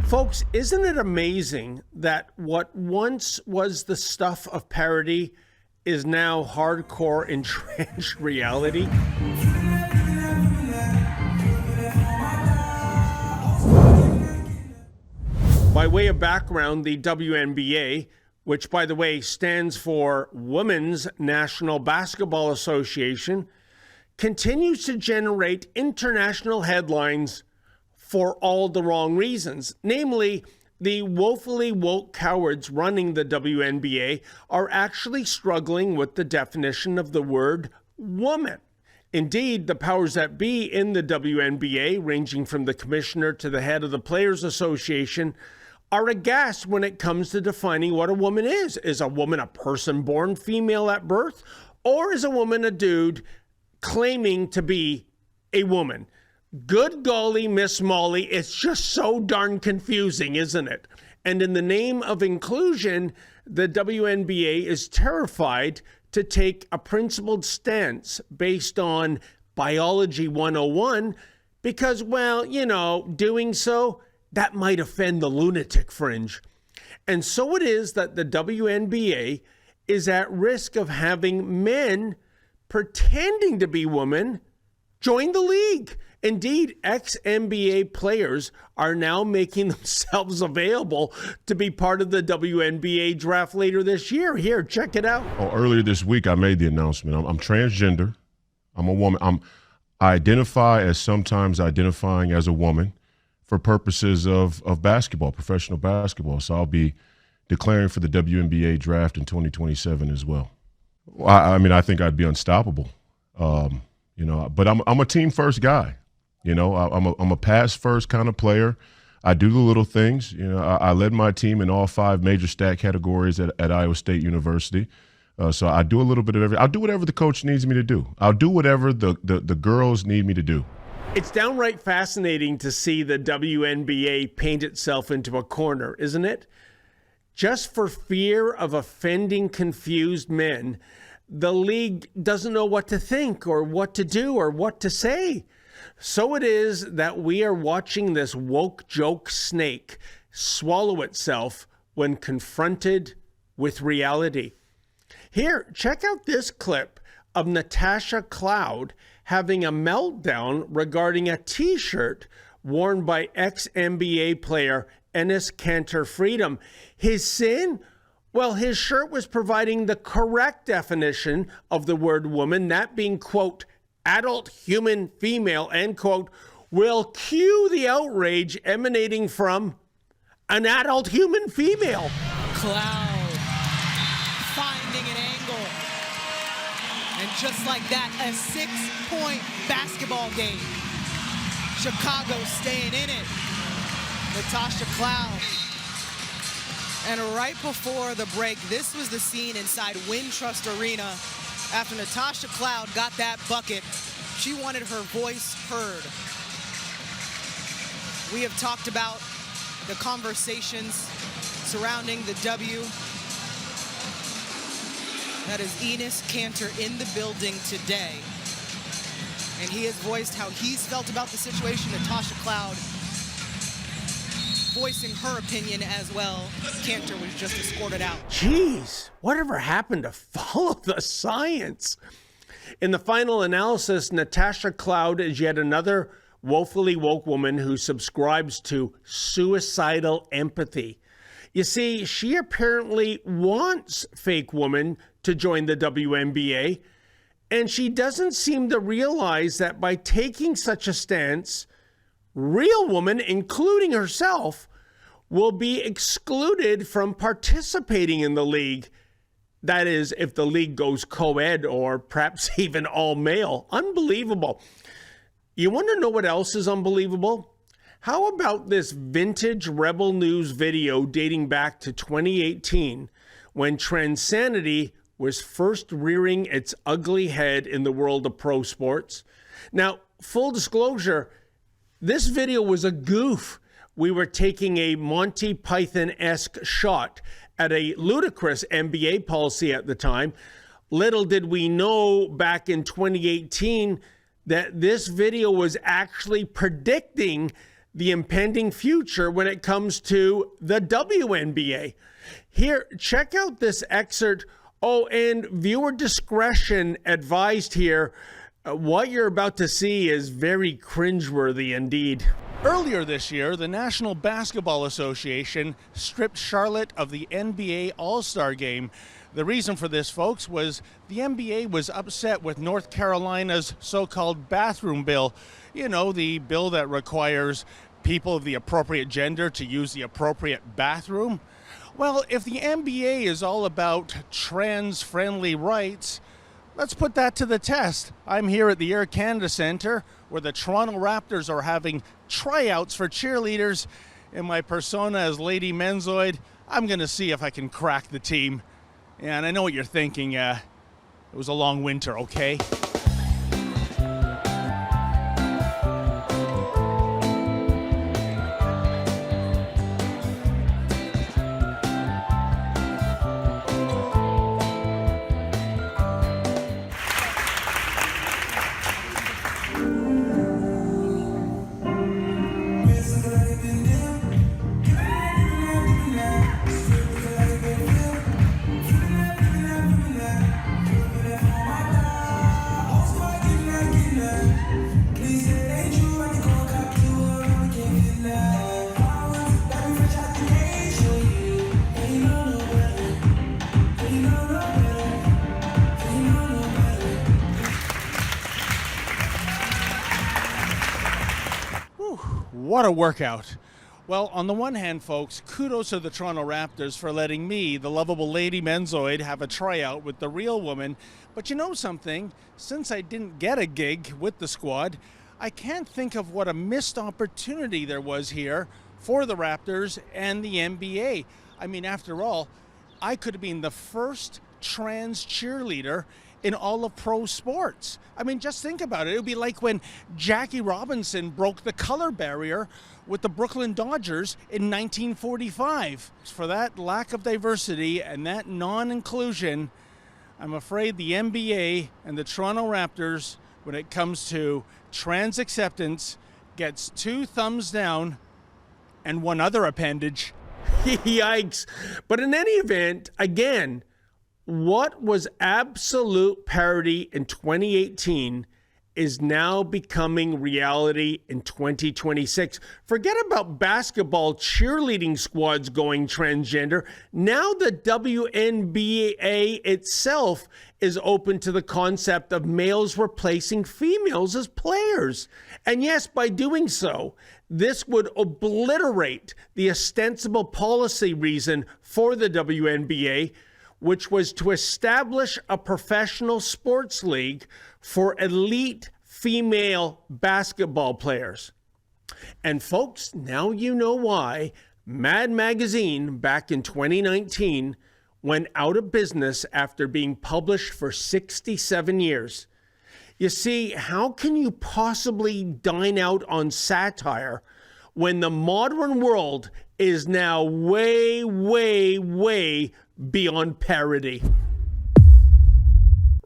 Folks, isn't it amazing that what once was the stuff of parody is now hardcore entrenched reality? By way of background, the WNBA, which by the way stands for Women's National Basketball Association, continues to generate international headlines for all the wrong reasons. Namely, the woefully woke cowards running the WNBA are actually struggling with the definition of the word woman. Indeed, the powers that be in the WNBA, ranging from the commissioner to the head of the Players Association, are aghast when it comes to defining what a woman is. Is a woman a person born female at birth? Or is a woman a dude claiming to be a woman? Good golly, Miss Molly, it's just so darn confusing, isn't it? And in the name of inclusion, the WNBA is terrified to take a principled stance based on Biology 101 because, well, doing so, that might offend the lunatic fringe. And so it is that the WNBA is at risk of having men pretending to be women join the league. Indeed, ex-NBA players are now making themselves available to be part of the WNBA draft later this year. Here, check it out. Earlier this week, I made the announcement. I'm transgender. I'm a woman. I identify as sometimes identifying as a woman for purposes of basketball, professional basketball. So I'll be declaring for the WNBA draft in 2027 as well. I think I'd be unstoppable. But I'm a team first guy. I'm a pass first kind of player. I do the little things. I led my team in all 5 major stat categories at Iowa State University. So I do a little bit of everything. I'll do whatever the coach needs me to do. I'll do whatever the girls need me to do. It's downright fascinating to see the WNBA paint itself into a corner, isn't it? Just for fear of offending confused men, the league doesn't know what to think or what to do or what to say. So it is that we are watching this woke joke snake swallow itself when confronted with reality. Here, check out this clip of Natasha Cloud having a meltdown regarding a t-shirt worn by ex-NBA player Enes Kanter Freedom. His sin? Well, his shirt was providing the correct definition of the word woman, that being, quote, adult human female, end quote, will cue the outrage emanating from an adult human female. Cloud finding an angle. And just like that, a 6-point basketball game. Chicago staying in it. Natasha Cloud. And right before the break, this was the scene inside Wintrust Arena. After Natasha Cloud got that bucket, she wanted her voice heard. We have talked about the conversations surrounding the W. That is Enes Kanter in the building today. And he has voiced how he's felt about the situation. Natasha Cloud voicing her opinion as well. Kanter was just escorted out. Jeez, whatever happened to follow the science? In the final analysis, Natasha Cloud is yet another woefully woke woman who subscribes to suicidal empathy. You see, she apparently wants fake woman to join the WNBA, and she doesn't seem to realize that by taking such a stance, real woman, including herself, will be excluded from participating in the league. That is, if the league goes co-ed or perhaps even all male. Unbelievable. You want to know what else is unbelievable? How about this vintage Rebel News video dating back to 2018 when Transanity was first rearing its ugly head in the world of pro sports? Now, full disclosure, this video was a goof. We were taking a Monty Python-esque shot at a ludicrous NBA policy at the time. Little did we know back in 2018 that this video was actually predicting the impending future when it comes to the WNBA. Here, check out this excerpt. Oh, and viewer discretion advised here. What you're about to see is very cringeworthy indeed. Earlier this year, the National Basketball Association stripped Charlotte of the NBA All-Star Game. The reason for this, folks, was the NBA was upset with North Carolina's so-called bathroom bill. You know, the bill that requires people of the appropriate gender to use the appropriate bathroom. Well, if the NBA is all about trans-friendly rights, let's put that to the test. I'm here at the Air Canada Centre, where the Toronto Raptors are having tryouts for cheerleaders. In my persona as Lady Menzoid, I'm going to see if I can crack the team. And I know what you're thinking. It was a long winter, okay? What a workout. Well, on the one hand, folks, kudos to the Toronto Raptors for letting me, the lovable Lady Menzoid, have a tryout with the real woman. But you know something? Since I didn't get a gig with the squad, I can't think of what a missed opportunity there was here for the Raptors and the NBA. I mean, after all, I could have been the first trans cheerleader in all of pro sports. I mean, just think about it. It would be like when Jackie Robinson broke the color barrier with the Brooklyn Dodgers in 1945. For that lack of diversity and that non-inclusion, I'm afraid the NBA and the Toronto Raptors, when it comes to trans acceptance, gets 2 thumbs down and 1 other appendage. Yikes. But in any event, again, what was absolute parody in 2018 is now becoming reality in 2026. Forget about basketball cheerleading squads going transgender. Now the WNBA itself is open to the concept of males replacing females as players. And yes, by doing so, this would obliterate the ostensible policy reason for the WNBA, which was to establish a professional sports league for elite female basketball players. And folks, now you know why Mad Magazine back in 2019 went out of business after being published for 67 years. You see, how can you possibly dine out on satire when the modern world is now way, way, way beyond parody?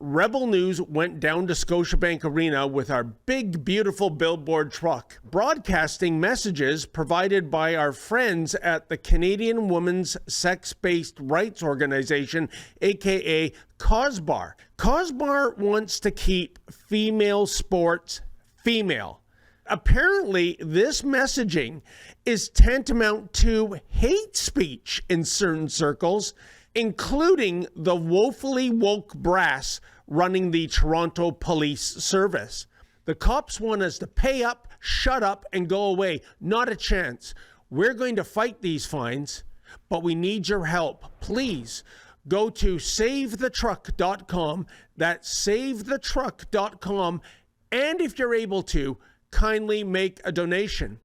Rebel News went down to Scotiabank Arena with our big, beautiful billboard truck, broadcasting messages provided by our friends at the Canadian Women's Sex-Based Rights Organization, aka COSBAR. COSBAR wants to keep female sports female. Apparently, this messaging is tantamount to hate speech in certain circles, including the woefully woke brass running the Toronto Police Service. The cops want us to pay up, shut up, and go away. Not a chance. We're going to fight these fines, but we need your help. Please go to savethetruck.com. That's savethetruck.com. And if you're able to, kindly make a donation.